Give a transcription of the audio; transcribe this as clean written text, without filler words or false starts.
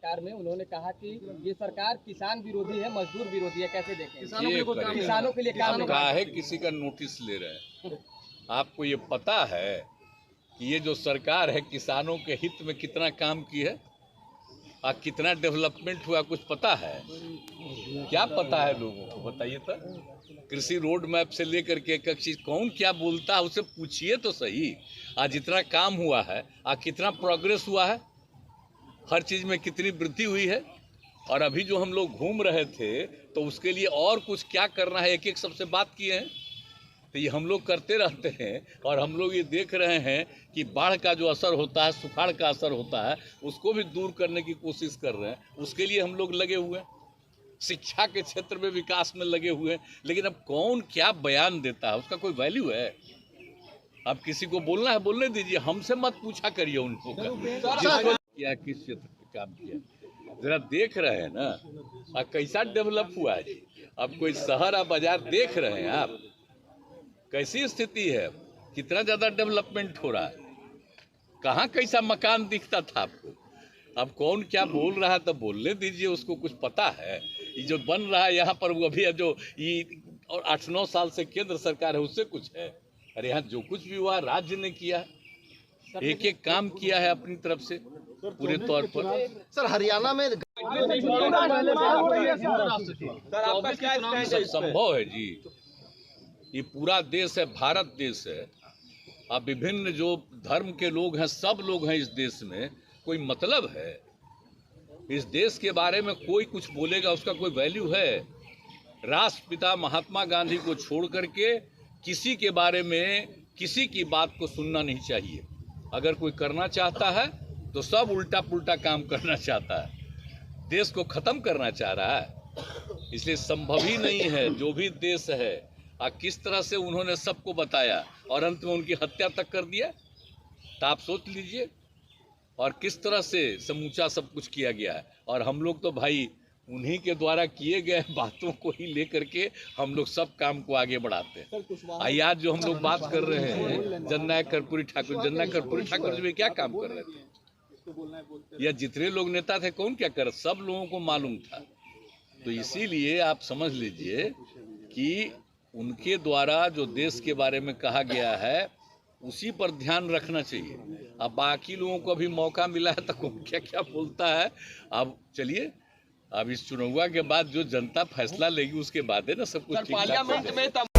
सरकार में, उन्होंने कहा कि ये सरकार किसान विरोधी है, मजदूर विरोधी है, कैसे देखें? किसानों के लिए काम कहा है किसी का नोटिस ले रहे हैं। आपको ये पता है कि ये जो सरकार है किसानों के हित में कितना काम की है और कितना डेवलपमेंट हुआ, कुछ पता है? क्या पता है लोगों को, बताइए तो। कृषि रोड मैप से लेकर के एक एक चीज कौन क्या बोलता है उसे पूछिए तो सही। आज जितना काम हुआ है, आज कितना प्रोग्रेस हुआ है, हर चीज में कितनी वृद्धि हुई है। और अभी जो हम लोग घूम रहे थे तो उसके लिए और कुछ क्या करना है, एक एक सबसे बात किए हैं। तो ये हम लोग करते रहते हैं और हम लोग ये देख रहे हैं कि बाढ़ का जो असर होता है, सुखाड़ का असर होता है, उसको भी दूर करने की कोशिश कर रहे हैं। उसके लिए हम लोग लगे हुए हैं, शिक्षा के क्षेत्र में विकास में लगे हुए हैं। लेकिन अब कौन क्या बयान देता है उसका कोई वैल्यू है? अब किसी को बोलना है बोलने दीजिए, हमसे मत पूछा करिए उनको जिसको क्या किस क्षेत्र पे काम किया। जरा देख रहे हैं ना अब कैसा डेवलप हुआ है जी। अब कोई शहर या बाजार देख रहे हैं आप, कैसी स्थिति है, कितना ज्यादा डेवलपमेंट हो रहा है, कहाँ कैसा मकान दिखता था आपको। अब कौन क्या बोल रहा है तो बोलने दीजिए, उसको कुछ पता है। ये जो बन रहा है यहाँ पर वो अभी जो ये और 8-9 साल से केंद्र सरकार है उससे कुछ है? अरे यहाँ जो कुछ भी हुआ राज्य ने किया, एक एक काम किया है अपनी तरफ से पूरे तौर पर। सर हरियाणा में संभव है जी, ये पूरा देश है, भारत देश है। अब विभिन्न जो धर्म के लोग हैं, सब लोग हैं इस देश में। कोई मतलब है इस देश के बारे में कोई कुछ बोलेगा उसका कोई वैल्यू है? राष्ट्रपिता महात्मा गांधी को छोड़ करके किसी के बारे में किसी की बात को सुनना नहीं चाहिए। अगर कोई करना चाहता है तो सब उल्टा पुल्टा काम करना चाहता है, देश को खत्म करना चाह रहा है। इसलिए संभव ही नहीं है जो भी देश है। किस तरह से उन्होंने सबको बताया और अंत में उनकी हत्या तक कर दिया, तो आप सोच लीजिए। और किस तरह से समूचा सब कुछ किया गया है। और हम लोग तो भाई उन्हीं के द्वारा किए गए बातों को ही लेकर के हम लोग सब काम को आगे बढ़ाते हैं। आज जो हम लोग बात कर रहे हैं जननायक कर्पूरी ठाकुर, जननायक कर्पूरी ठाकुर जी क्या काम कर रहे थे, या जितने लोग नेता थे कौन क्या कर, सब लोगों को मालूम था। तो इसीलिए आप समझ लीजिए कि उनके द्वारा जो देश के बारे में कहा गया है उसी पर ध्यान रखना चाहिए। अब बाकी लोगों को अभी मौका मिला है तो कौन क्या क्या बोलता है। अब चलिए, अब इस चुनाव के बाद जो जनता फैसला लेगी उसके बाद है ना सब कुछ ठीक ठाक।